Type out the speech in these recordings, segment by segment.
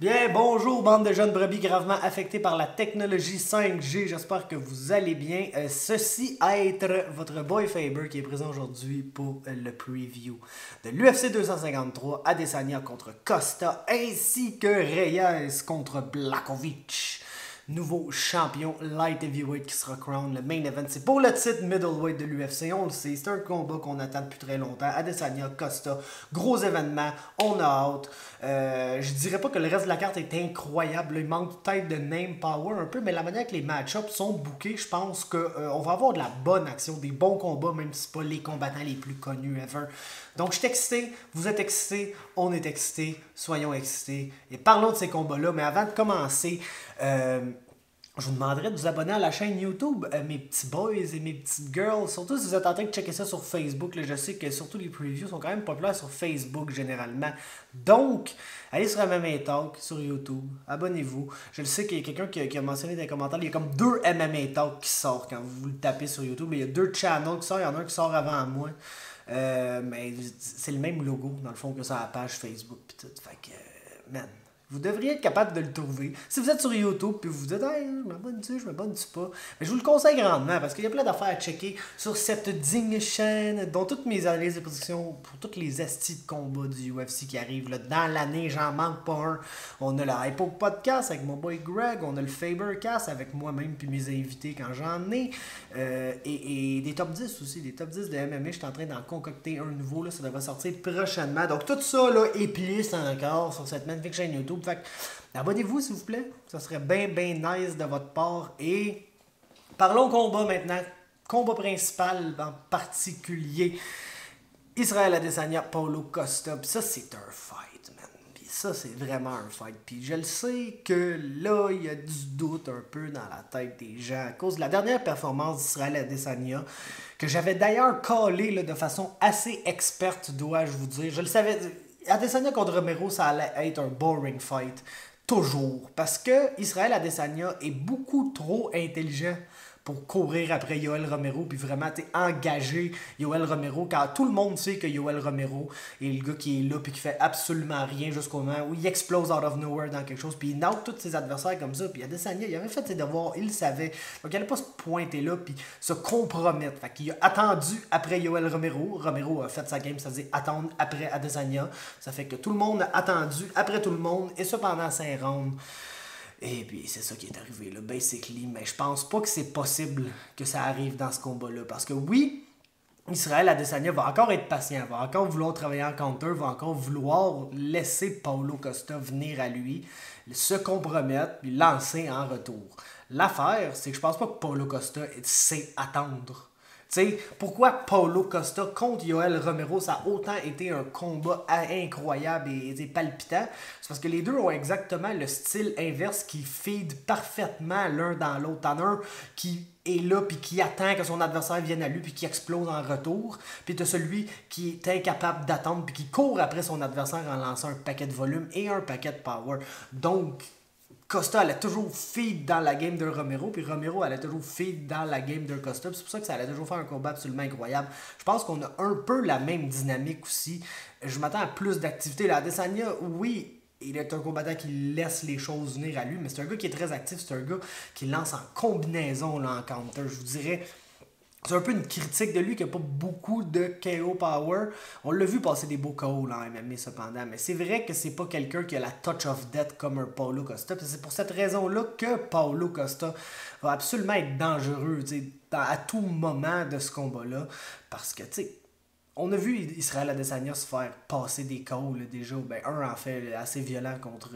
Bien, bonjour, bande de jeunes brebis gravement affectés par la technologie 5G. J'espère que vous allez bien. Ceci être votre boy Faber qui est présent aujourd'hui pour le preview de l'UFC 253, Adesanya contre Costa, ainsi que Reyes contre Blachowicz. Nouveau champion light heavyweight qui sera crowned. Le main event, c'est pour le titre middleweight de l'UFC. On le sait, c'est un combat qu'on attend depuis très longtemps. Adesanya, Costa, gros événement, on a hâte. Je dirais pas que le reste de la carte est incroyable. Il manque peut-être de name power un peu, mais la manière que les match-ups sont bookés, je pense qu'on va avoir de la bonne action, des bons combats, même si c'est pas les combattants les plus connus ever. Donc je suis excité, vous êtes excités, on est excités, soyons excités. Et parlons de ces combats-là, mais avant de commencer, je vous demanderais de vous abonner à la chaîne YouTube, mes petits boys et mes petites girls. Surtout si vous êtes en train de checker ça sur Facebook. Là, je sais que surtout les previews sont quand même populaires sur Facebook généralement. Donc, allez sur MMA Talk sur YouTube. Abonnez-vous. Je le sais qu'il y a quelqu'un qui a mentionné dans les commentaires. Il y a comme 2 MMA Talk qui sortent quand vous le tapez sur YouTube. Il y a 2 channels qui sortent. Il y en a un qui sort avant moi. Mais c'est le même logo dans le fond que sur la page Facebook. Pis tout. Fait que, man. Vous devriez être capable de le trouver. Si vous êtes sur YouTube et vous vous dites hey, je m'abonne dessus, je m'abonne pas. Mais je vous le conseille grandement parce qu'il y a plein d'affaires à checker sur cette digne chaîne, dont toutes mes analyses et prédictions pour toutes les astis de combat du UFC qui arrivent là, dans l'année, j'en manque pas un. On a le Hypo Podcast avec mon boy Greg, on a le Fabercast avec moi-même puis mes invités quand j'en ai. Et des top 10 aussi, des top 10 de MMA. Je suis en train d'en concocter un nouveau, là, ça devrait sortir prochainement. Donc tout ça là, est plus encore sur cette magnifique chaîne YouTube. Fait que, abonnez-vous s'il vous plaît, ça serait bien nice de votre part. Et parlons combat maintenant, combat principal en particulier, Israel Adesanya, Paulo Costa. Puis ça c'est un fight, man. Puis ça c'est vraiment un fight. Puis je le sais que là il y a du doute un peu dans la tête des gens à cause de la dernière performance d'Israel Adesanya, que j'avais d'ailleurs callé là, de façon assez experte, dois-je vous dire. Je le savais. Adesanya contre Romero, ça allait être un boring fight. Toujours. Parce que Israel Adesanya est beaucoup trop intelligent pour courir après Yoel Romero puis vraiment engager Yoel Romero quand tout le monde sait que Yoel Romero est le gars qui est là puis qui fait absolument rien jusqu'au moment où il explose out of nowhere dans quelque chose puis il knock tous ses adversaires comme ça. Puis Adesanya, il avait fait ses devoirs, il le savait. Donc il n'allait pas se pointer là puis se compromettre. Fait qu'il a attendu après Yoel Romero. Romero a fait sa game, c'est-à-dire attendre après Adesanya. Ça fait que tout le monde a attendu après tout le monde et ça pendant 5 rounds. Et puis c'est ça qui est arrivé là, basically. Mais je pense pas que c'est possible que ça arrive dans ce combat-là. Parce que oui, Israel Adesanya va encore être patient, va encore vouloir travailler en counter, va encore vouloir laisser Paulo Costa venir à lui, se compromettre, puis lancer en retour. L'affaire, c'est que je pense pas que Paulo Costa sait attendre. T'sais, pourquoi Paulo Costa contre Yoel Romero, ça a autant été un combat incroyable et palpitant? C'est parce que les deux ont exactement le style inverse qui feed parfaitement l'un dans l'autre. T'en as un qui est là puis qui attend que son adversaire vienne à lui puis qui explose en retour. Puis t'as celui qui est incapable d'attendre puis qui court après son adversaire en lançant un paquet de volume et un paquet de power. Donc, Costa allait toujours feed dans la game de Romero, puis Romero allait toujours feed dans la game de Costa. C'est pour ça que ça allait toujours faire un combat absolument incroyable. Je pense qu'on a un peu la même dynamique aussi. Je m'attends à plus d'activité. Là, Adesanya, oui, il est un combattant qui laisse les choses venir à lui, mais c'est un gars qui est très actif. C'est un gars qui lance en combinaison là, en counter. Je vous dirais, c'est un peu une critique de lui qui n'a pas beaucoup de KO power. On l'a vu passer des beaux KO là, en MMA cependant. Mais c'est vrai que c'est pas quelqu'un qui a la touch of death comme un Paulo Costa. C'est pour cette raison-là que Paulo Costa va absolument être dangereux à tout moment de ce combat-là. Parce que, tu sais, on a vu Israel Adesanya se faire passer des KO là, déjà. Ben, un en fait assez violent contre.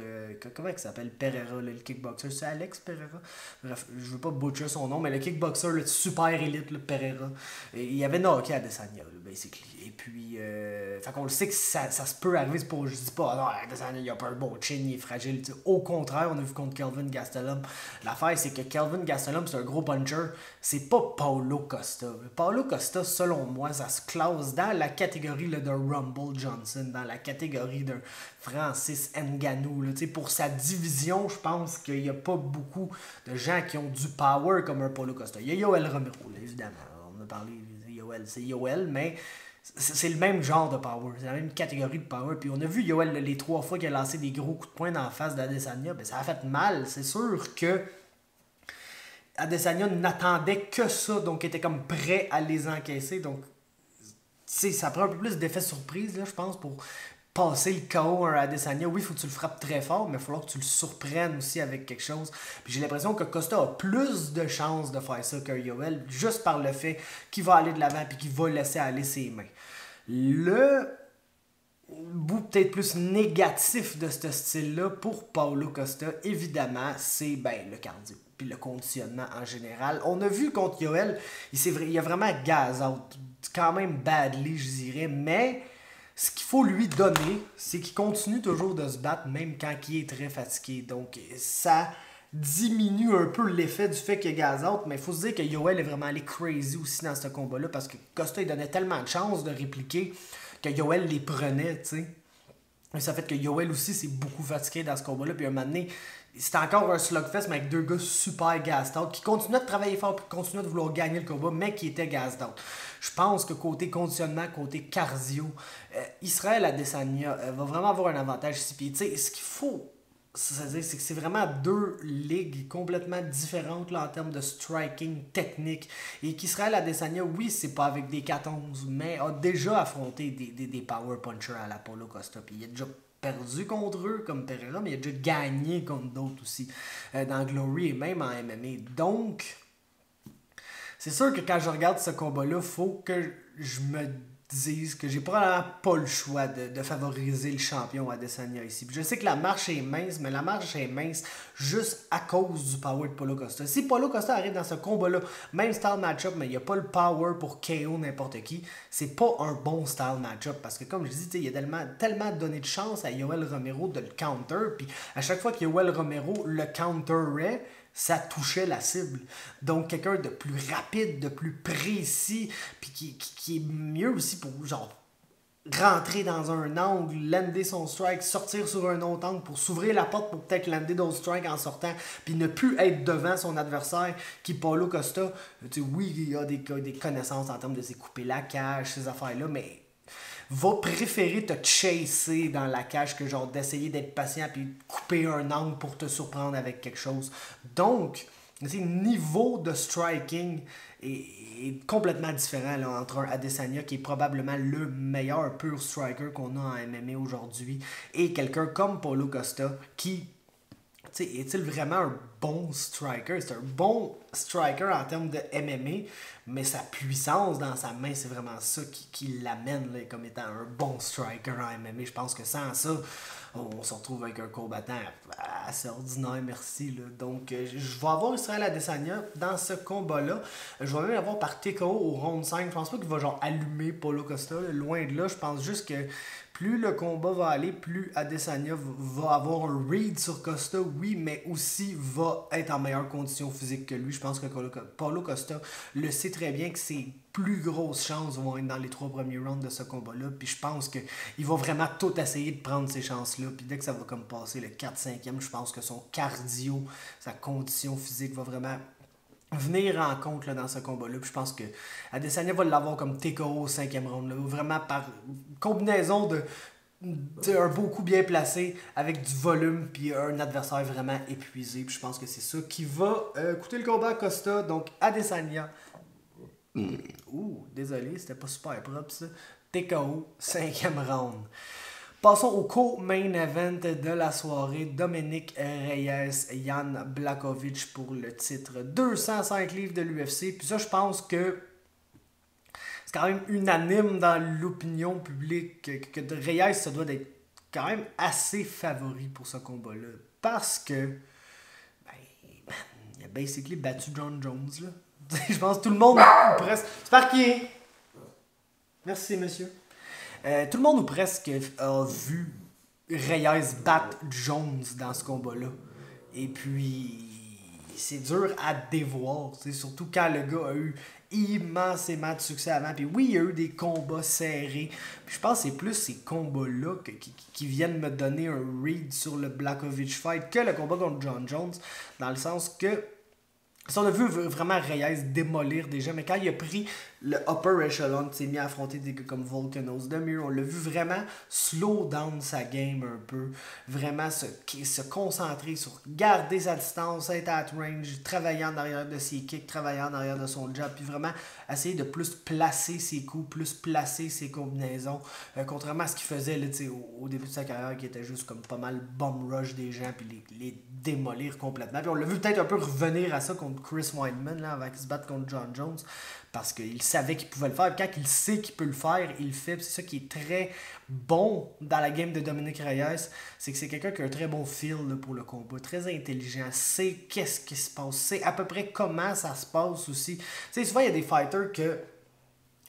Comment il s'appelle Pereira, là, le kickboxer. C'est Alex Pereira. Bref, je veux pas butcher son nom, mais le kickboxer, le super élite, le Pereira. Et il y avait knocké Adesanya, là, basically. Et puis, fait qu'on le sait que ça se peut arriver. C'est pas, je dis pas, non, Adesanya, il a pas un bon chin, il est fragile. T'sais. Au contraire, on a vu contre Kelvin Gastelum. L'affaire, c'est que Kelvin Gastelum, c'est un gros puncher. C'est pas Paulo Costa. Paulo Costa, selon moi, ça se classe dans la catégorie là, de Rumble Johnson, dans la catégorie d'un Francis Ngannou. Là, pour sa division, je pense qu'il n'y a pas beaucoup de gens qui ont du power comme un Paulo Costa. Il y a Yoel Romero, là, évidemment. On a parlé de Yoel, c'est Yoel, mais c'est le même genre de power, c'est la même catégorie de power. Puis on a vu Yoel les 3 fois qu'il a lancé des gros coups de poing dans la face d'Adesanya, ben ça a fait mal. C'est sûr que Adesanya n'attendait que ça, donc il était comme prêt à les encaisser. Donc ça prend un peu plus d'effet surprise, là, je pense, pour passer le KO à un Adesanya. Oui, il faut que tu le frappes très fort, mais il va falloir que tu le surprennes aussi avec quelque chose. Puis j'ai l'impression que Costa a plus de chances de faire ça qu'un Yoel, juste par le fait qu'il va aller de l'avant et qu'il va laisser aller ses mains. Le bout peut-être plus négatif de ce style-là pour Paulo Costa, évidemment, c'est le cardio puis le conditionnement en général. On a vu contre Yoel, il a vraiment gaz out, quand même badly, je dirais, mais ce qu'il faut lui donner, c'est qu'il continue toujours de se battre, même quand il est très fatigué. Donc, ça diminue un peu l'effet du fait qu'il est gaz out, mais il faut se dire que Yoel est vraiment allé crazy aussi dans ce combat-là, parce que Costa, il donnait tellement de chances de répliquer que Yoel les prenait, tu sais. Et ça fait que Yoel aussi s'est beaucoup fatigué dans ce combat-là, puis un moment donné, c'était encore un slugfest, mais avec 2 gars super gassed out, qui continuaient de travailler fort, puis continuaient de vouloir gagner le combat, mais qui étaient gassed out. Je pense que côté conditionnement, côté cardio, Israël Adesanya va vraiment avoir un avantage ici. Puis, tu sais, ce qu'il faut, c'est-à-dire, c'est que c'est vraiment 2 ligues complètement différentes là, en termes de striking technique. Et qu'Israël Adesanya, oui, c'est pas avec des 4-11, mais a déjà affronté des power punchers à la Paulo Costa. Puis il a déjà perdu contre eux comme Pereira, mais il a déjà gagné contre d'autres aussi dans Glory et même en MMA. Donc, c'est sûr que quand je regarde ce combat-là, il faut que je me dise que j'ai probablement pas le choix de favoriser le champion Adesanya ici. Puis je sais que la marche est mince, mais la marche est mince juste à cause du power de Paulo Costa. Si Paulo Costa arrive dans ce combat-là, même style match-up, mais il n'y a pas le power pour KO n'importe qui, c'est pas un bon style match-up. Parce que comme je dis, il y a tellement donné de chance à Yoel Romero de le counter. Puis à chaque fois que Yoel Romero le counterait, ça touchait la cible. Donc, quelqu'un de plus rapide, de plus précis, puis qui est mieux aussi pour, genre, rentrer dans un angle, lander son strike, sortir sur un autre angle pour s'ouvrir la porte pour peut-être lander d'autres strikes en sortant, puis ne plus être devant son adversaire, qui est Paulo Costa. Tu sais, oui, il a des connaissances en termes de couper la cage, ces affaires-là, mais va préférer te chasser dans la cage que genre d'essayer d'être patient puis couper un angle pour te surprendre avec quelque chose. Donc, le niveau de striking est complètement différent là, entre un Adesanya qui est probablement le meilleur pur striker qu'on a en MMA aujourd'hui et quelqu'un comme Paulo Costa qui est-il vraiment un bon striker? C'est un bon striker en termes de MMA, mais sa puissance dans sa main, c'est vraiment ça qui l'amène là, comme étant un bon striker en MMA. Je pense que sans ça, on se retrouve avec un combattant assez ordinaire, merci. Là. Donc, je vais avoir Israël Adesanya dans ce combat-là. Je vais même avoir par TKO au round 5. Je pense pas qu'il va genre allumer Paulo Costa. Là. Loin de là, je pense juste que plus le combat va aller, plus Adesanya va avoir un read sur Costa, oui, mais aussi va être en meilleure condition physique que lui. Je pense que Paulo Costa le sait très bien que ses plus grosses chances vont être dans les 3 premiers rounds de ce combat-là. Puis je pense qu'il va vraiment tout essayer de prendre ces chances-là. Puis dès que ça va comme passer le 4-5e, je pense que son cardio, sa condition physique va vraiment venir en compte là, dans ce combat-là. Puis je pense que Adesanya va l'avoir comme TKO au 5e round. Là, vraiment par combinaison de un beau coup bien placé avec du volume puis un adversaire vraiment épuisé. Puis je pense que c'est ça qui va coûter le combat à Costa. Donc Adesanya. Désolé, c'était pas super propre ça. TKO, 5e round. Passons au co-main event de la soirée. Dominic Reyes, Jan Blachowicz pour le titre 205 livres de l'UFC. Puis ça, je pense que c'est quand même unanime dans l'opinion publique que Reyes, ça doit être quand même assez favori pour ce combat-là. Parce que, il a basically battu John Jones, là. Je pense que tout le monde, ou presque... C'est parqué! Merci, monsieur. Tout le monde ou presque a vu Reyes battre Jones dans ce combat-là. Et puis, c'est dur à dévoir, surtout quand le gars a eu immensément de succès avant. Puis oui, il y a eu des combats serrés. Puis je pense que c'est plus ces combats-là qui viennent me donner un read sur le Blachowicz fight que le combat contre John Jones. Dans le sens que, si on a vu vraiment Reyes démolir déjà, mais quand il a pris le upper echelon s'est mis à affronter des gars comme Volkanos Demir. On l'a vu vraiment slow down sa game un peu, vraiment se concentrer sur garder sa distance, être at range, travailler en arrière de ses kicks, travailler en arrière de son jab, puis vraiment essayer de plus placer ses coups, plus placer ses combinaisons, contrairement à ce qu'il faisait là, au début de sa carrière, qui était juste comme pas mal bomb rush des gens, puis les démolir complètement. Puis on l'a vu peut-être un peu revenir à ça contre Chris Weidman, là, avec se battre contre John Jones, parce qu'il savait qu'il pouvait le faire. Quand il sait qu'il peut le faire, il le fait. C'est ça qui est très bon dans la game de Dominic Reyes, c'est que c'est quelqu'un qui a un très bon feel là, pour le combat, très intelligent, sait qu'est-ce qui se passe, sait à peu près comment ça se passe aussi. Tu sais, souvent il y a des fighters que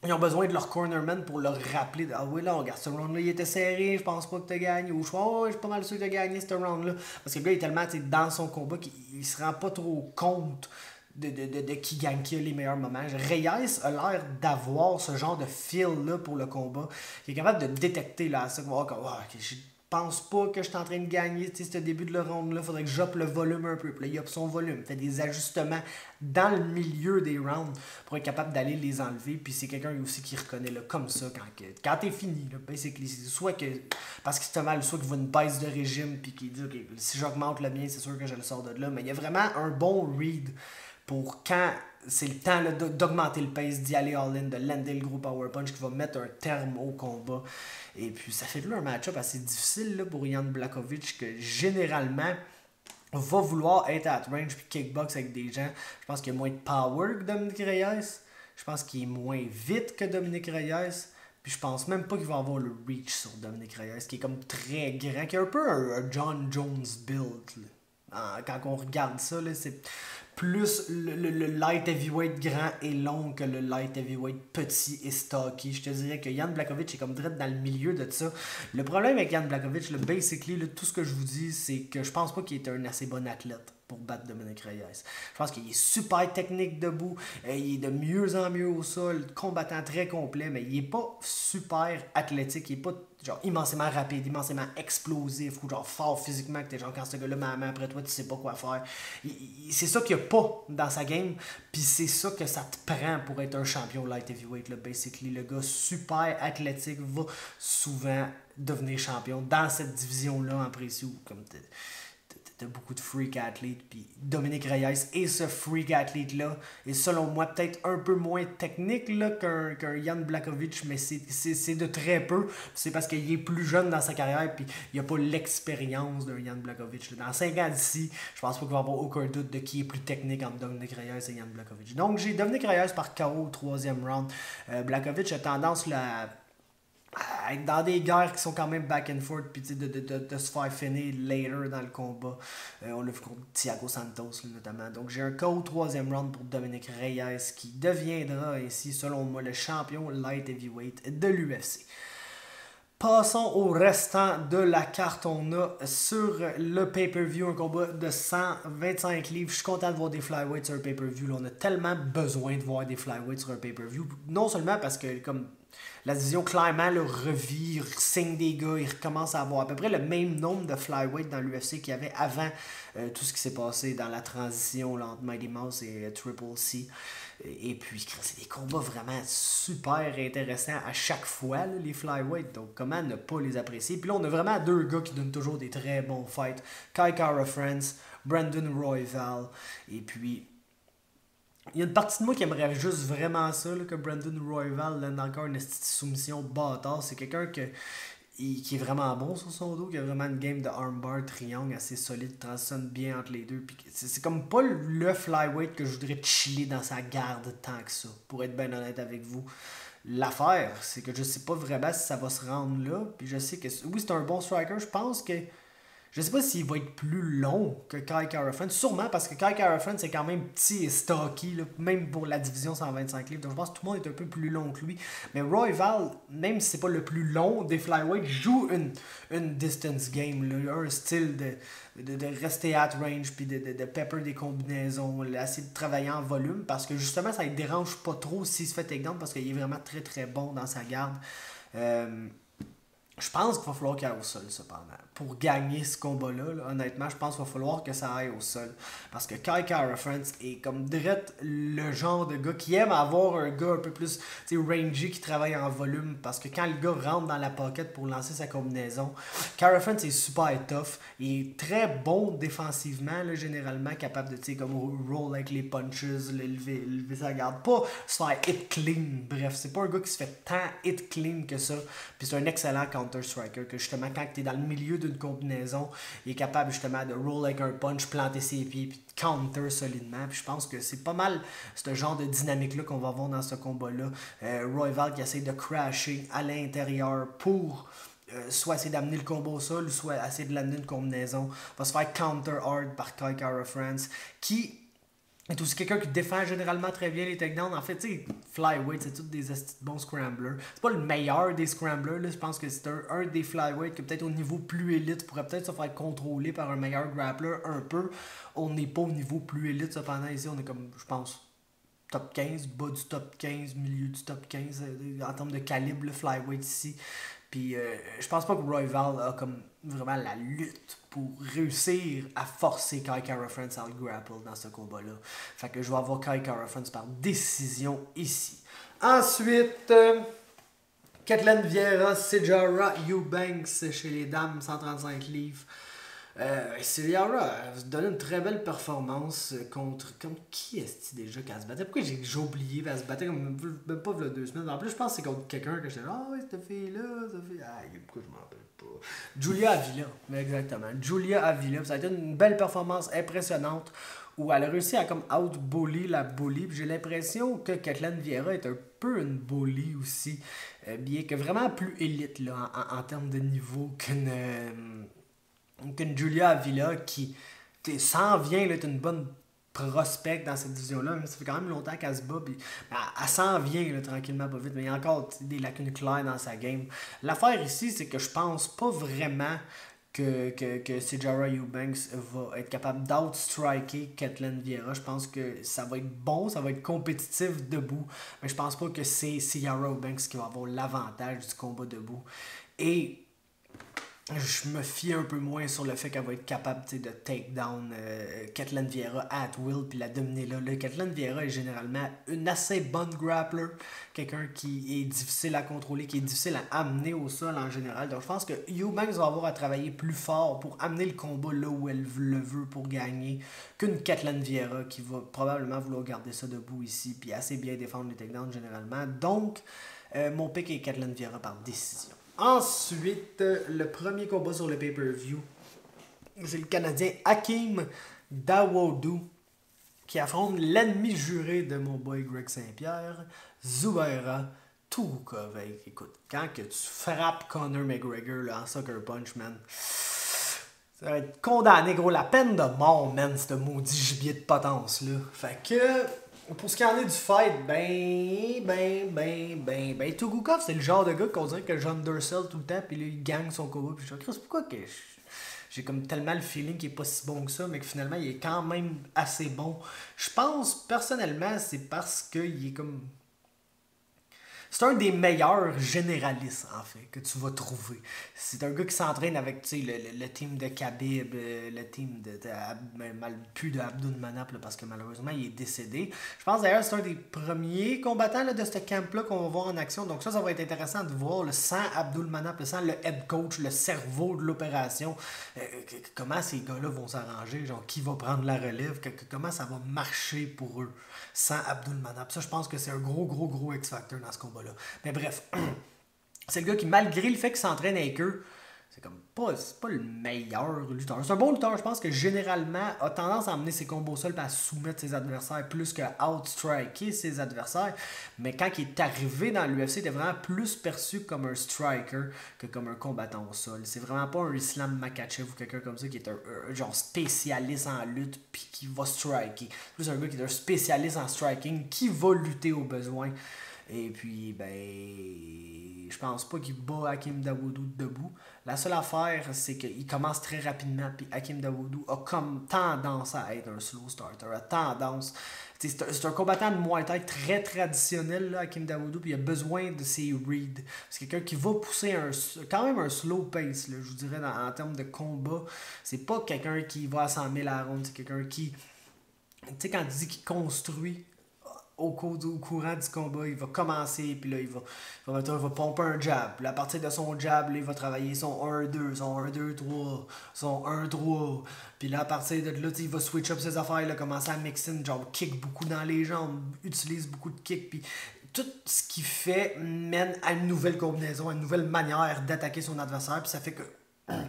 ils ont besoin de leur cornerman pour leur rappeler ah oui là, regarde, ce round-là il était serré, je pense pas que t'as gagné, ou je suis pas mal sûr que t'as gagné ce round-là, parce que le gars il est tellement dans son combat qu'il se rend pas trop compte de qui gagne, qui a les meilleurs moments. Reyes a l'air d'avoir ce genre de feel-là pour le combat, qui est capable de détecter là, ça, je pense pas que je suis en train de gagner ce début de le round-là, faudrait que j'up le volume un peu. Puis là, il up son volume, fait des ajustements dans le milieu des rounds pour être capable d'aller les enlever. Puis c'est quelqu'un aussi qui reconnaît là, comme ça quand t'es fini. Là, basically, c'est soit que parce qu'il se mal, soit qu'il voit une baisse de régime, puis qu'il dit ok, si j'augmente le mien, c'est sûr que je le sors de là. Mais il y a vraiment un bon read pour quand c'est le temps là, d'augmenter le pace, d'y aller all-in, de lander le gros power punch qui va mettre un terme au combat. Et puis ça fait de là un match-up assez difficile là, pour Jan Blachowicz, que généralement va vouloir être at range puis kickbox avec des gens. Je pense qu'il y a moins de power que Dominic Reyes. Je pense qu'il est moins vite que Dominic Reyes. Puis je pense même pas qu'il va avoir le reach sur Dominic Reyes, qui est comme très grand, qui est un peu un John Jones build. Là. Quand on regarde ça, là, c'est plus le light heavyweight grand et long que le light heavyweight petit et stocky. Je te dirais que Jan Blachowicz est comme direct dans le milieu de ça. Le problème avec Jan Blachowicz, basically, là, tout ce que je vous dis, c'est que je pense pas qu'il est un assez bon athlète pour battre Dominic Reyes. Je pense qu'il est super technique debout, il est de mieux en mieux au sol, combattant très complet, mais il est pas super athlétique, il est pas genre immensément rapide, immensément explosif ou genre fort physiquement que t'es genre quand ce gars-là met la main après toi tu sais pas quoi faire. C'est ça qu'il n'y a pas dans sa game, puis c'est ça que ça te prend pour être un champion light heavyweight là, basically. Le gars super athlétique va souvent devenir champion dans cette division-là en précis où comme t'as beaucoup de freak athletes, puis Dominic Reyes est ce freak athlete-là, et selon moi, peut-être un peu moins technique là, qu'un Jan Blachowicz, mais c'est de très peu, c'est parce qu'il est plus jeune dans sa carrière, puis il n'a pas l'expérience d'un Jan Blachowicz. Là. Dans 5 ans d'ici, je pense pas qu'il va y avoir aucun doute de qui est plus technique entre Dominic Reyes et Jan Blachowicz. Donc j'ai Dominic Reyes par KO au 3e round. Blachowicz a tendance là, à être dans des guerres qui sont quand même back and forth, puis de se faire finir later dans le combat. On l'a vu contre Thiago Santos là, notamment. Donc j'ai un KO 3e round pour Dominic Reyes qui deviendra ainsi, selon moi, le champion light heavyweight de l'UFC. Passons au restant de la carte. On a sur le pay-per-view un combat de 125 livres. Je suis content de voir des flyweights sur un pay-per-view. Là, on a tellement besoin de voir des flyweights sur un pay-per-view. Non seulement parce que comme la division clairement le revit, signe des gars, il recommence à avoir à peu près le même nombre de flyweight dans l'UFC qu'il y avait avant tout ce qui s'est passé dans la transition là, entre Mighty Mouse et Triple C. Et puis, c'est des combats vraiment super intéressants à chaque fois, là, les flyweight. Donc, comment ne pas les apprécier? Puis là, on a vraiment deux gars qui donnent toujours des très bons fights. Kai Kara France, Brandon Royval. Et puis, il y a une partie de moi qui aimerait juste vraiment ça, là, que Brandon Royval donne encore une soumission bâtard. C'est quelqu'un qui est vraiment bon sur son dos, qui a vraiment une game de armbar triangle assez solide, transitionne bien entre les deux. Puis c'est comme pas le flyweight que je voudrais chiller dans sa garde tant que ça, pour être bien honnête avec vous. L'affaire, c'est que je sais pas vraiment si ça va se rendre là. Puis je sais que oui, c'est un bon striker. Je pense que je sais pas s'il va être plus long que Kai Kara France. Sûrement parce que Kai Kara France est quand même petit et stocky, là, même pour la division 125 livres. Donc je pense que tout le monde est un peu plus long que lui. Mais Royval, même si c'est pas le plus long des flyweights, joue une distance game. Là, un style de rester at range puis de pepper des combinaisons, là, essayer de travailler en volume parce que justement ça ne dérange pas trop s'il se fait takedown parce qu'il est vraiment très très bon dans sa garde. Je pense qu'il va falloir qu'il aille au sol, cependant. Pour gagner ce combat-là, là, honnêtement, je pense qu'il va falloir que ça aille au sol. Parce que Kai Kara France est comme direct le genre de gars qui aime avoir un gars un peu plus rangy qui travaille en volume. Parce que quand le gars rentre dans la pocket pour lancer sa combinaison, Kara France est super tough. Il est très bon défensivement, là, généralement, capable de comme roll avec les punches, lever sa garde. Pas se faire hit clean. Bref, c'est pas un gars qui se fait tant hit clean que ça. Puis c'est un excellent counter-striker que justement quand tu es dans le milieu d'une combinaison, il est capable justement de roll avec un punch, planter ses pieds puis de counter solidement. Puis je pense que c'est pas mal ce genre de dynamique-là qu'on va avoir dans ce combat-là. Royval qui essaie de crasher à l'intérieur pour soit essayer d'amener le combat au sol, soit essayer de l'amener une combinaison. Va se faire counter hard par Kai Kara France qui est aussi quelqu'un qui défend généralement très bien les takedowns. En fait, tu sais, flyweight, c'est tous des bons scramblers. C'est pas le meilleur des scramblers, là. Je pense que c'est un des flyweight qui peut-être au niveau plus élite pourrait peut-être se faire contrôler par un meilleur grappler un peu. On n'est pas au niveau plus élite, cependant ici, on est comme, je pense, top 15, bas du top 15, milieu du top 15 en termes de calibre, le flyweight ici. Puis je pense pas que Royval a comme vraiment la lutte pour réussir à forcer Kai Kara France à le grapple dans ce combat-là. Fait que je vais avoir Kai Kara France par décision ici. Ensuite, Ketlen Vieira, Sijara Eubanks chez les dames, 135 livres. Sijara a donné une très belle performance contre qui est-ce déjà qu'elle se battait? Pourquoi j'ai oublié? Elle se battait comme même pas il y a 2 semaines. En plus, je pense que c'est contre quelqu'un que j'étais là. Ah oui, cette fille-là, cette fille. Ah, pourquoi je m'en rappelle pas? Julia Avila, exactement. Julia Avila. Ça a été une belle performance impressionnante où elle a réussi à comme out-bully la bully. J'ai l'impression que Ketlen Vieira est un peu une bully aussi. Bien que vraiment plus élite là, en termes de niveau qu'une Julia Avila qui s'en vient, est une bonne prospect dans cette division-là. Ça fait quand même longtemps qu'elle se bat. Puis, elle s'en vient là, tranquillement, pas vite. Mais il y a encore des lacunes claires dans sa game. L'affaire ici, c'est que je pense pas vraiment que Sijara Eubanks va être capable d'outstriker Ketlen Vieira. Je pense que ça va être bon, ça va être compétitif debout. Mais je pense pas que c'est Sijara Eubanks qui va avoir l'avantage du combat debout. Et je me fie un peu moins sur le fait qu'elle va être capable de take down Ketlen Vieira at will puis la dominer là. Ketlen Vieira est généralement une assez bonne grappler, quelqu'un qui est difficile à contrôler, qui est difficile à amener au sol en général. Donc je pense que Eubanks va avoir à travailler plus fort pour amener le combat là où elle le veut pour gagner qu'une Ketlen Vieira qui va probablement vouloir garder ça debout ici puis assez bien défendre les takedowns généralement. Donc mon pick est Ketlen Vieira par décision. Ensuite, le premier combat sur le pay-per-view, c'est le Canadien Hakeem Dawodu qui affronte l'ennemi juré de mon boy Greg Saint-Pierre, Zubaira Tukhugov. Écoute, quand que tu frappes Conor McGregor là, en Sucker Punch, man, ça va être condamné, gros. La peine de mort, man, ce maudit gibier de potence là. Fait que... Pour ce qui en est du fight, Tukhugov, c'est le genre de gars qu'on dirait que j'undersell tout le temps, puis là, il gagne son combat, puis je me dis, pourquoi que j'ai comme tellement le feeling qu'il est pas si bon que ça, mais que finalement, il est quand même assez bon. Je pense, personnellement, c'est parce qu'il est comme... C'est un des meilleurs généralistes, en fait, que tu vas trouver. C'est un gars qui s'entraîne avec le team de Khabib, le team plus de Abdulmanap, parce que malheureusement, il est décédé. Je pense d'ailleurs que c'est un des premiers combattants là, de ce camp-là qu'on va voir en action. Donc ça va être intéressant de voir sans Abdulmanap, sans le head coach, le cerveau de l'opération. Comment ces gars-là vont s'arranger, genre qui va prendre la relève, comment ça va marcher pour eux sans Abdulmanap. Ça, je pense que c'est un gros X-Factor dans ce combat-là. Mais bref, c'est le gars qui, malgré le fait qu'il s'entraîne avec eux, c'est comme c'est pas le meilleur lutteur. C'est un bon lutteur, je pense que généralement a tendance à emmener ses combos au sol et à soumettre ses adversaires plus qu'à outstriker ses adversaires. Mais quand il est arrivé dans l'UFC, il était vraiment plus perçu comme un striker que comme un combattant au sol. C'est vraiment pas un Islam Makhachev ou quelqu'un comme ça qui est un genre spécialiste en lutte puis qui va striker. Plus un gars qui est un spécialiste en striking qui va lutter au besoin. Et puis, ben, je pense pas qu'il bat Hakeem Dawodu debout. La seule affaire, c'est qu'il commence très rapidement, puis Hakeem Dawodu a comme tendance à être un slow starter, a tendance. C'est un combattant de Muay Thai très traditionnel, là, Hakeem Dawodu, puis il a besoin de ses reads. C'est quelqu'un qui va pousser quand même un slow pace, là, je vous dirais, en termes de combat. C'est pas quelqu'un qui va à 100 000 à la ronde, c'est quelqu'un qui. Tu sais, quand tu dis qu'il construit au courant du combat, il va commencer, puis là, il va pomper un jab. Puis à partir de son jab, là, il va travailler son 1-2, son 1-2-3, son 1-3. Puis là, à partir de là, il va switch up ses affaires, là, commencer à mixer, genre kick beaucoup dans les jambes, utilise beaucoup de kick, puis tout ce qu'il fait mène à une nouvelle combinaison, à une nouvelle manière d'attaquer son adversaire, puis ça fait que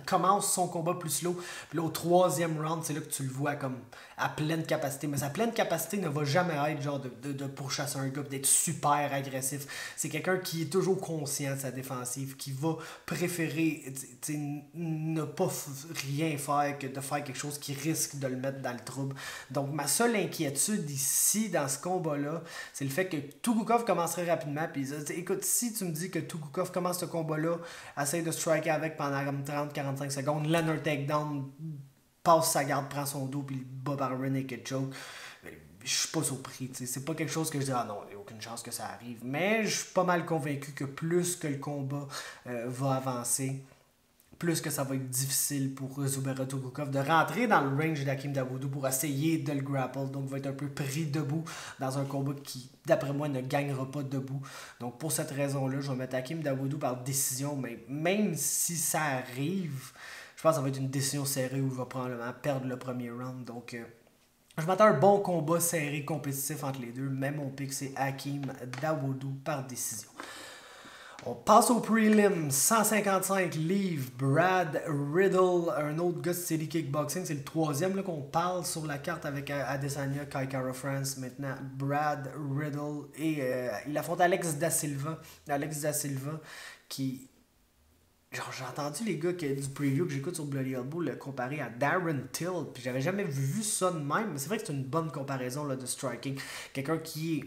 commence son combat plus slow. Puis là, au troisième round, c'est là que tu le vois comme à pleine capacité. Mais sa pleine capacité ne va jamais être genre de pourchasser un gars, d'être super agressif. C'est quelqu'un qui est toujours conscient de sa défensive, qui va préférer ne pas rien faire que de faire quelque chose qui risque de le mettre dans le trouble. Donc, ma seule inquiétude ici, dans ce combat-là, c'est le fait que Tukhugov commencerait rapidement. Puis, écoute, si tu me dis que Tukhugov commence ce combat-là, essaye de striker avec pendant comme 30-45 secondes, Leonard takedown, passe sa garde, prend son dos, puis le bat par un naked choke. Je suis pas surpris. C'est pas quelque chose que je dis, ah non, il n'y a aucune chance que ça arrive. Mais je suis pas mal convaincu que plus que le combat va avancer, plus que ça va être difficile pour Zubaira Tukhugov de rentrer dans le range d'Hakeem Dawodu pour essayer de le grapple. Donc, il va être un peu pris debout dans un combat qui, d'après moi, ne gagnera pas debout. Donc, pour cette raison-là, je vais mettre Hakeem Dawodu par décision. Mais même si ça arrive, je pense que ça va être une décision serrée où il va probablement perdre le premier round. Donc, je m'attends à un bon combat serré, compétitif entre les deux. Même mon pick, c'est Hakeem Dawodu par décision. On passe au prelim, 155 livres, Brad Riddle, un autre gars de City Kickboxing, c'est le troisième qu'on parle sur la carte avec Adesanya, Kai Kara France, maintenant Brad Riddle, et il affronte Alex Da Silva, qui, genre j'ai entendu les gars du preview que j'écoute sur Bloody Elbow le comparer à Darren Till, puis j'avais jamais vu ça de même, mais c'est vrai que c'est une bonne comparaison là, de striking, quelqu'un qui est.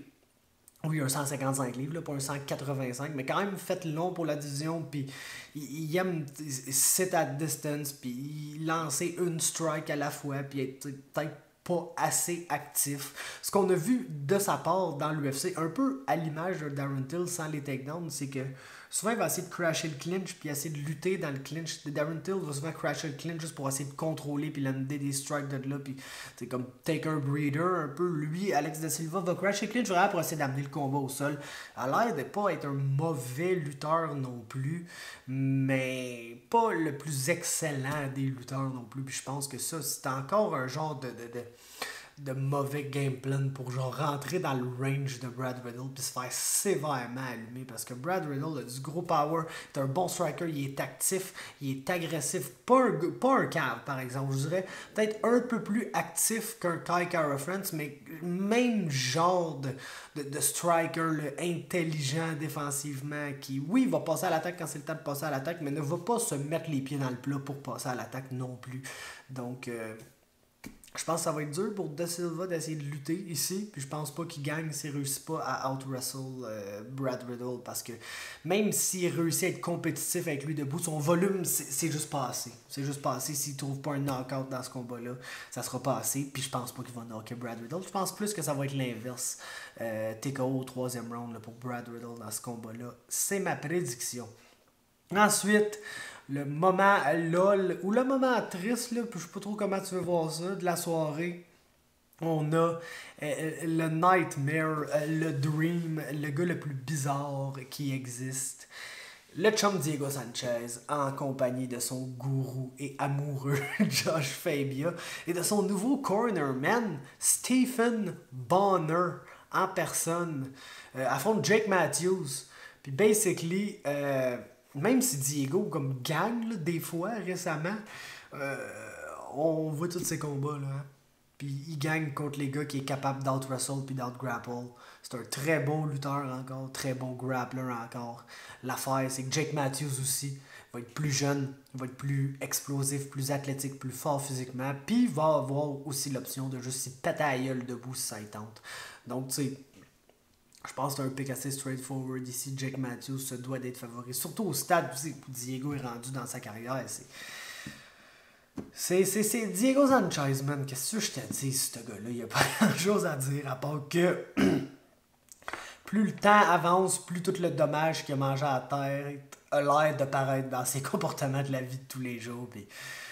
Oui, un 155 livres, là, pas un 185, mais quand même fait long pour la division, puis il aime sit at distance, puis lancer une strike à la fois, puis être peut-être pas assez actif. Ce qu'on a vu de sa part dans l'UFC, un peu à l'image de Darren Till sans les takedowns, c'est que souvent il va essayer de crasher le clinch puis essayer de lutter dans le clinch. Darren Till va souvent crasher le clinch juste pour essayer de contrôler puis lander des strikes de là, puis c'est comme take a breather un peu. Lui, Alex Da Silva va crasher le clinch vraiment pour essayer d'amener le combat au sol. A l'air de pas être un mauvais lutteur non plus, mais pas le plus excellent des lutteurs non plus. Puis je pense que ça, c'est encore un genre de mauvais game plan pour genre rentrer dans le range de Brad Riddle puis se faire sévèrement allumer, parce que Brad Riddle a du gros power, c'est un bon striker, il est actif, il est agressif, pas un cave par exemple, je dirais peut-être un peu plus actif qu'un Kai Kara France, mais même genre de striker là, intelligent défensivement, qui oui va passer à l'attaque quand c'est le temps de passer à l'attaque, mais ne va pas se mettre les pieds dans le plat pour passer à l'attaque non plus. Donc je pense que ça va être dur pour Da Silva d'essayer de lutter ici. Puis je pense pas qu'il gagne s'il réussit pas à out-wrestle Brad Riddle. Parce que même s'il réussit à être compétitif avec lui debout, son volume, c'est juste pas assez. C'est juste pas assez. S'il trouve pas un knockout dans ce combat-là, ça sera pas assez. Puis je pense pas qu'il va knocker Brad Riddle. Je pense plus que ça va être l'inverse. TKO au troisième round là, pour Brad Riddle dans ce combat-là. C'est ma prédiction. Ensuite, le moment LOL ou le moment triste, là, je sais pas trop comment tu veux voir ça, de la soirée. On a le Nightmare, le Dream, le gars le plus bizarre qui existe. Le chum Diego Sanchez en compagnie de son gourou et amoureux Josh Fabia et de son nouveau cornerman Stephen Bonner en personne affronte Jake Matthews. Puis basically, même si Diego comme gagne là, des fois récemment, on voit tous ces combats là. Hein. Puis il gagne contre les gars qui est capable d'out-wrestle puis d'out-grapple. C'est un très bon lutteur encore, très bon grappler encore. L'affaire, c'est que Jake Matthews aussi va être plus jeune, va être plus explosif, plus athlétique, plus fort physiquement. Puis il va avoir aussi l'option de juste s'y péter à la gueule debout si ça y tente. Donc tu sais, Je pense que c'est un pick assez straightforward ici. Jake Matthews se doit d'être favori. Surtout au stade où Diego est rendu dans sa carrière. C'est Diego Sanchez, man. Qu'est-ce que je te dis, ce gars-là? Il n'y a pas grand-chose à dire à part que plus le temps avance, plus tout le dommage qu'il a mangé à la tête a l'air de paraître dans ses comportements de la vie de tous les jours. Puis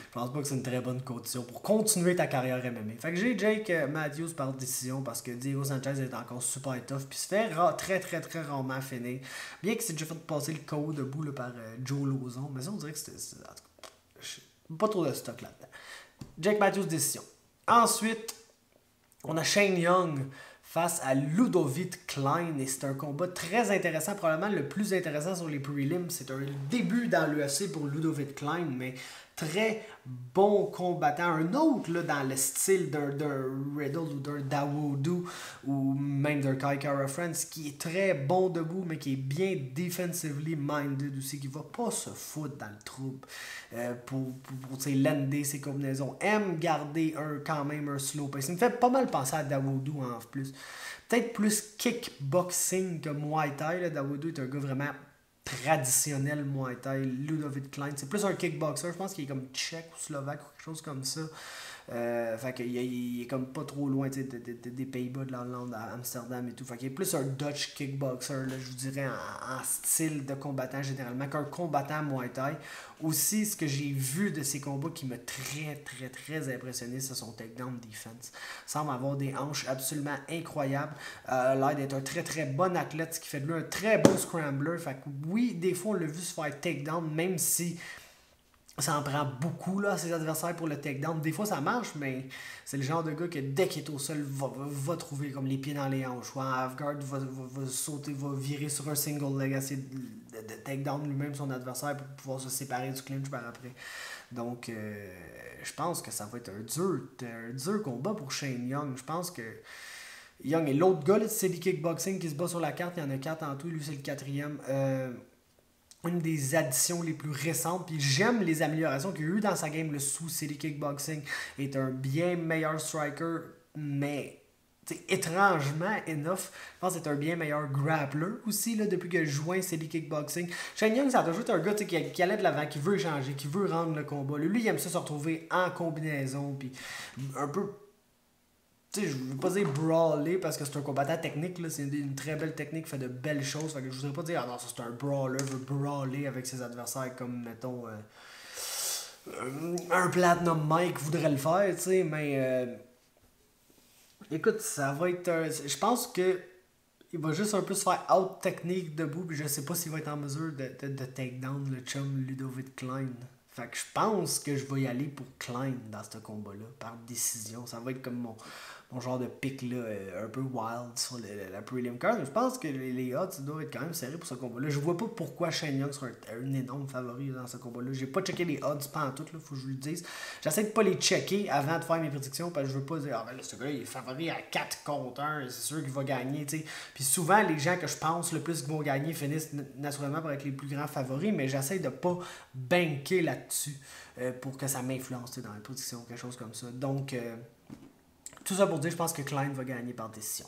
je pense pas que c'est une très bonne condition pour continuer ta carrière MMA. Fait que j'ai Jake Matthews par décision parce que Diego Sanchez est encore super tough puis se fait très rarement finir. Bien qu'il s'est déjà fait passer le KO debout là, par Joe Lauzon, mais ça on dirait que c'était pas trop de stock là-dedans. Jake Matthews décision. Ensuite, on a Shane Young face à Ludovic Klein et c'est un combat très intéressant, probablement le plus intéressant sur les prelims. C'est un début dans l'UFC pour Ludovic Klein, mais très bon combattant. Un autre là, dans le style d'un Riddle ou d'un Dawodu ou même d'un Kai Kara France qui est très bon debout mais qui est bien defensively minded aussi, qui va pas se foutre dans le trouble pour lander ses combinaisons. Aime garder quand même un slow pace. Il me fait pas mal penser à Dawodu en plus. Peut-être plus kickboxing que Muay Thai. Là. Dawodu est un gars vraiment traditionnel Muay Thai. Ludovic Klein, c'est plus un kickboxer, je pense qu'il est comme tchèque ou slovaque ou quelque chose comme ça. Fait qu'il est comme pas trop loin des Pays-Bas, de l'Hollande à Amsterdam et tout. Fait qu'il est plus un Dutch kickboxer, là, je vous dirais, en style de combattant généralement, qu'un combattant Muay Thai. Aussi, ce que j'ai vu de ces combats qui m'a très impressionné, c'est son takedown defense. Il semble avoir des hanches absolument incroyables. L'air d'être un très bon athlète, ce qui fait de lui un très bon scrambler. Fait que oui, des fois, on l'a vu se faire takedown, même si ça en prend beaucoup là, à ses adversaires pour le takedown. Des fois, ça marche, mais c'est le genre de gars que dès qu'il est au sol, va trouver comme les pieds dans les hanches. Ou en half-guard, va sauter, va virer sur un single leg, essayer de takedown lui-même son adversaire pour pouvoir se séparer du clinch par après. Donc, je pense que ça va être un dur combat pour Shane Young. Je pense que Young est l'autre gars, c'est du kickboxing qui se bat sur la carte. Il y en a 4 en tout, lui c'est le 4e. Une des additions les plus récentes, puis j'aime les améliorations qu'il y a eu dans sa game. Le sous City Kickboxing est un bien meilleur striker, mais étrangement, enough, je pense que c'est un bien meilleur grappler aussi, là, depuis que je joins City Kickboxing. Shane Young, ça a toujours été un gars qui allait de l'avant, qui veut échanger, qui veut rendre le combat. Lui, il aime ça se retrouver en combinaison, puis un peu... Tu sais, je ne veux pas dire brawler parce que c'est un combattant technique, là. C'est une très belle technique, fait de belles choses. Fait que je voudrais pas dire, ah non, ça c'est un brawler, veut brawler avec ses adversaires comme, mettons, un Platinum Mike voudrait le faire, tu sais, mais écoute, ça va être je pense que il va juste un peu se faire out technique debout, puis je sais pas s'il va être en mesure de take down le chum Ludovic Klein. Fait que je pense que je vais y aller pour Klein dans ce combat-là, par décision. Ça va être comme mon genre de pick là, un peu wild sur la prelim card. Je pense que les odds doivent être quand même serrés pour ce combat-là. Je vois pas pourquoi Shane Young serait un énorme favori dans ce combat-là. J'ai pas checké les odds pantoute, là, faut que je vous le dise. J'essaie de pas les checker avant de faire mes prédictions parce que je veux pas dire ah ben là, ce gars-là il est favori à 4 contre 1, c'est sûr qu'il va gagner, tu sais. Puis souvent les gens que je pense le plus qui vont gagner finissent naturellement par être les plus grands favoris, mais j'essaie de pas banker là-dessus pour que ça m'influence dans les prédictions, quelque chose comme ça. Donc tout ça pour dire, je pense que Klein va gagner par décision.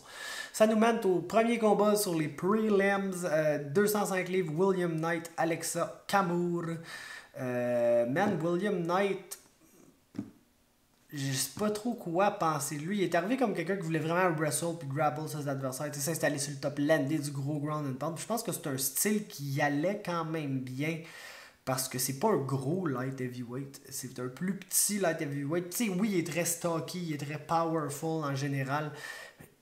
Ça nous mène au premier combat sur les prelims. 205 livres, William Knight, Alexa Kamour. William Knight, je sais pas trop quoi penser de lui. Il est arrivé comme quelqu'un qui voulait vraiment wrestle puis grapple ses adversaires, s'installer sur le top, lander du gros ground and pound. Je pense que c'est un style qui allait quand même bien. Parce que c'est pas un gros light heavyweight, c'est un plus petit light heavyweight. Tu sais, oui, il est très stocky, il est très powerful en général.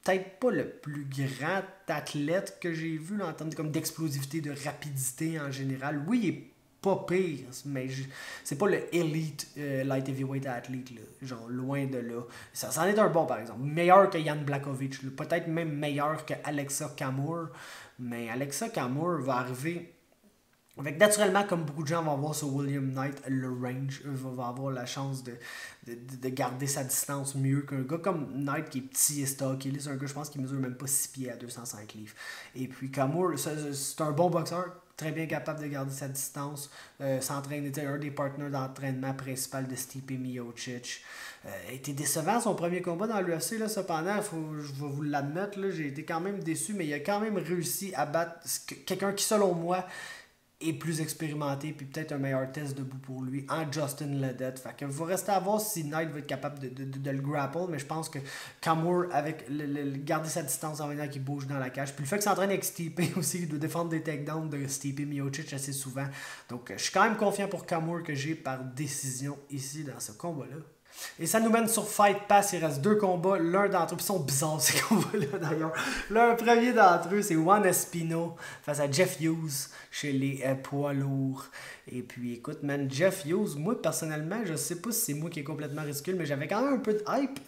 Peut-être pas le plus grand athlète que j'ai vu là, en termes d'explosivité, de rapidité en général. Oui, il est pas pire, mais c'est pas le elite light heavyweight athlete, là. Genre loin de là. Ça en est un bon par exemple. Meilleur que Jan Blachowicz, peut-être même meilleur que Alexa Kamour. Mais Alexa Kamour va arriver... Fait que naturellement, comme beaucoup de gens vont voir sur William Knight, le range va avoir la chance de garder sa distance mieux qu'un gars comme Knight qui est petit et stocky. C'est un gars, je pense, qui mesure même pas 6 pieds à 205 livres. Et puis Kamour, c'est un bon boxeur, très bien capable de garder sa distance, s'entraîner, un des partenaires d'entraînement principal de Stipe Miocic. A été décevant son premier combat dans l'UFC, là, cependant, je vais vous l'admettre, là, j'ai été quand même déçu, mais il a quand même réussi à battre quelqu'un qui, selon moi, est plus expérimenté, puis peut-être un meilleur test debout pour lui, en Justin Ledet. Fait que il va rester à voir si Knight va être capable de le grapple, mais je pense que Kamur, avec garder sa distance en venant qu'il bouge dans la cage, puis le fait qu'il s'entraîne avec Stipe aussi, il doit défendre des takedowns de Stipe Miocic assez souvent. Donc je suis quand même confiant pour Kamur que j'ai par décision ici dans ce combat-là. Et ça nous mène sur Fight Pass. Il reste 2 combats. L'un d'entre eux, puis ils sont bizarres ces combats-là d'ailleurs. Le premier d'entre eux, c'est Juan Espino face à Jeff Hughes chez les poids lourds. Et puis écoute, man, Jeff Hughes, moi personnellement, je sais pas si c'est moi qui est complètement ridicule, mais j'avais quand même un peu de hype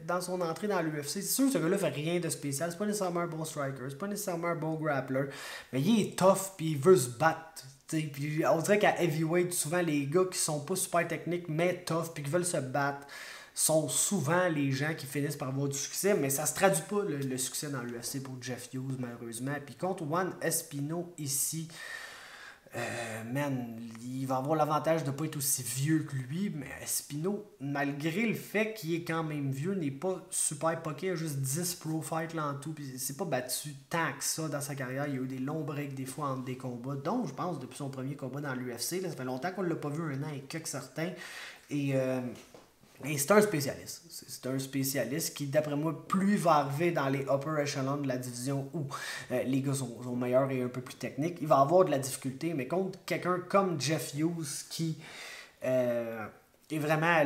dans son entrée dans l'UFC. C'est sûr que ce gars-là fait rien de spécial. C'est pas nécessairement un bon striker, c'est pas nécessairement un bon grappler, mais il est tough puis il veut se battre. Puis on dirait qu'à heavyweight, souvent les gars qui sont pas super techniques mais tough puis qui veulent se battre sont souvent les gens qui finissent par avoir du succès, mais ça se traduit pas le succès dans l'UFC pour Jeff Hughes malheureusement. Puis contre Juan Espino ici, man, il va avoir l'avantage de ne pas être aussi vieux que lui, mais Espino, malgré le fait qu'il est quand même vieux, n'est pas super poké, il a juste 10 pro fights là en tout, puis c'est pas battu tant que ça dans sa carrière. Il y a eu des longs breaks des fois entre des combats, dont je pense depuis son premier combat dans l'UFC, ça fait longtemps qu'on ne l'a pas vu, 1 an et quelques certains, et c'est un spécialiste. C'est un spécialiste qui, d'après moi, plus il va arriver dans les upper echelons de la division où les gars sont meilleurs et un peu plus techniques, il va avoir de la difficulté. Mais contre quelqu'un comme Jeff Hughes qui est vraiment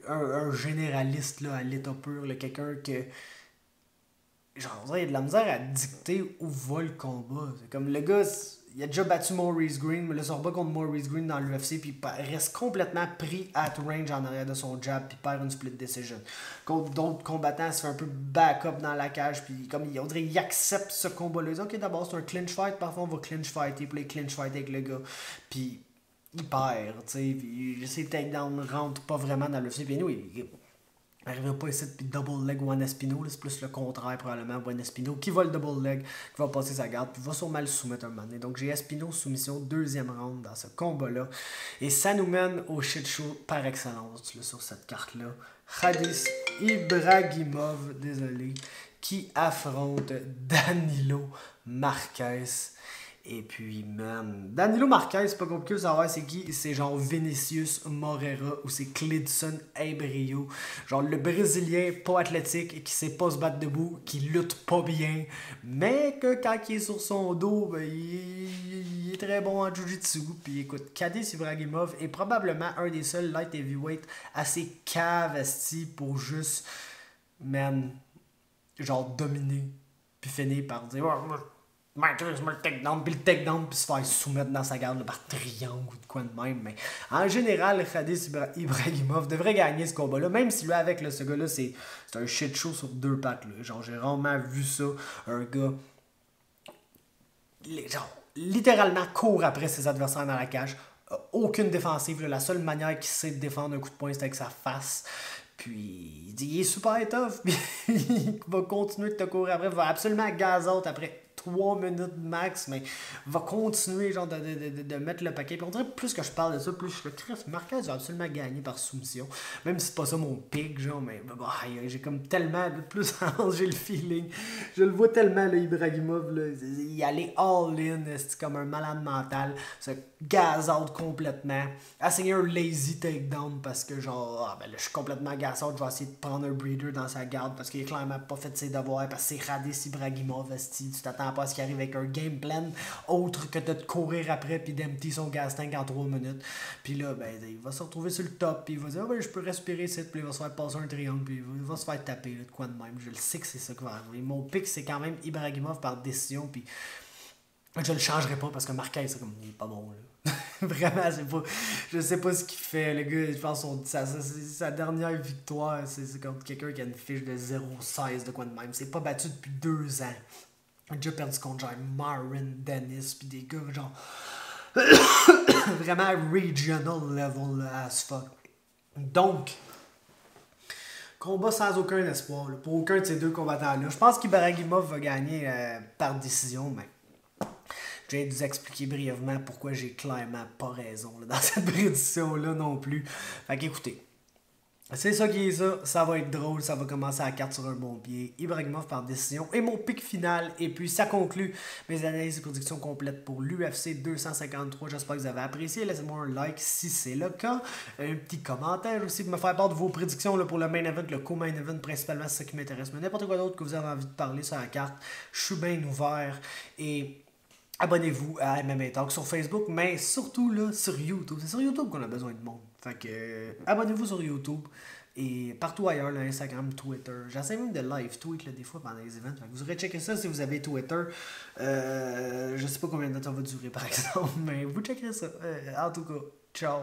un généraliste là, à l'état pur, quelqu'un que genre, il y a de la misère à dicter où va le combat. C'est comme le gars, il a déjà battu Maurice Green, mais là, il sort pas contre Maurice Green dans l'UFC, puis il reste complètement pris at range en arrière de son jab, puis perd une split decision. Contre d'autres combattants, il se fait un peu back-up dans la cage, puis comme on dirait qu'il accepte ce combat-là. Il dit, ok, d'abord, c'est un clinch fight, parfois on va clinch fighter, puis il clinch fight avec le gars, puis il perd, tu sais, puis ses takedowns rentrent pas vraiment dans l'UFC, puis nous, il n'arrivera pas ici puis double leg Juan Espino, c'est plus le contraire probablement. Juan Espino qui va le double leg, qui va passer sa garde, puis va sûrement le soumettre un moment donné. Donc j'ai Espino soumission, 2e round dans ce combat-là. Et ça nous mène au shit show par excellence là, sur cette carte-là. Khadis Ibragimov, désolé, qui affronte Danilo Marquez. Et puis, man, Danilo Marquez, c'est pas compliqué de savoir c'est qui. C'est genre Vinicius Moreira ou c'est Cledson Ebrio. Genre le Brésilien pas athlétique, qui sait pas se battre debout, qui lutte pas bien, mais que quand il est sur son dos, ben, il est très bon en jiu-jitsu. Puis écoute, Khadis Ibragimov est probablement un des seuls light heavyweight assez cavasti pour juste, man, genre dominer, puis finir par dire le takedown, puis le takedown, puis se faire soumettre dans sa garde là, par triangle ou de quoi de même. Mais en général, Khadis Ibragimov devrait gagner ce combat-là, même si lui, avec ce gars-là, c'est un shit show sur 2 pattes. Là. Genre, j'ai rarement vu ça, un gars genre, littéralement court après ses adversaires dans la cage. Aucune défensive. Là. La seule manière qu'il sait de défendre un coup de poing, c'est avec sa face. Puis, il dit, il est super tough, puis il va continuer de te courir après, il va absolument gaz out après 3 minutes max, mais va continuer genre de mettre le paquet. Puis on dirait plus que je parle de ça, plus je fais Chris Marquez va absolument gagner par soumission. Même si c'est pas ça mon pic, genre, mais j'ai comme tellement de plus j'ai le feeling. Je le vois tellement, là, Ibragimov, là, il allait all-in, c'est comme un malade mental, se gaz out complètement, essayer un lazy takedown parce que genre, là, je suis complètement gaz out, je vais essayer de prendre un breather dans sa garde parce qu'il a clairement pas fait ses devoirs, parce que c'est Khadis Ibragimov, tu t'attends pas à ce qu'il arrive avec un game plan autre que de te courir après puis d'empty son gas tank en 3 minutes. Puis là, ben, il va se retrouver sur le top puis il va dire je peux respirer ici, puis il va se faire passer un triangle puis il va se faire taper là, de quoi de même. Je le sais que c'est ça qui va arriver. Mon pick, c'est quand même Ibragimov par décision, puis je le changerai pas parce que Marquez, c'est comme, il est pas bon là. Vraiment, c'est pas. Je sais pas ce qu'il fait. Le gars, je pense sa dernière victoire, c'est comme quelqu'un qui a une fiche de 0-16 de quoi de même. C'est pas battu depuis 2 ans. Il a déjà perdu contre genre Marin Dennis, puis des gars genre vraiment regional level là, as fuck. Donc, combat sans aucun espoir là, pour aucun de ces 2 combattants-là. Je pense qu'Ibragimov va gagner par décision, mais Je viens de vous expliquer brièvement pourquoi j'ai clairement pas raison là, dans cette prédiction-là non plus. Fait qu'écoutez, c'est ça qui est ça, ça va être drôle, ça va commencer à 4 sur un bon pied. Ibrahimov par décision et mon pic final. Et puis ça conclut mes analyses et prédictions complètes pour l'UFC 253. J'espère que vous avez apprécié. Laissez-moi un like si c'est le cas. Un petit commentaire aussi pour me faire part de vos prédictions là, pour le main event, le co-main event principalement, c'est ça qui m'intéresse. Mais n'importe quoi d'autre que vous avez envie de parler sur la carte, je suis bien ouvert. Et abonnez-vous à MMA Talk sur Facebook, mais surtout là sur YouTube. C'est sur YouTube qu'on a besoin de monde. Fait que abonnez-vous sur YouTube et partout ailleurs, là, Instagram, Twitter. J'essaie même de live tweet là, des fois pendant les events. Fait que vous aurez checké ça si vous avez Twitter. Je sais pas combien de temps ça va durer par exemple, mais vous checkerez ça. En tout cas, ciao.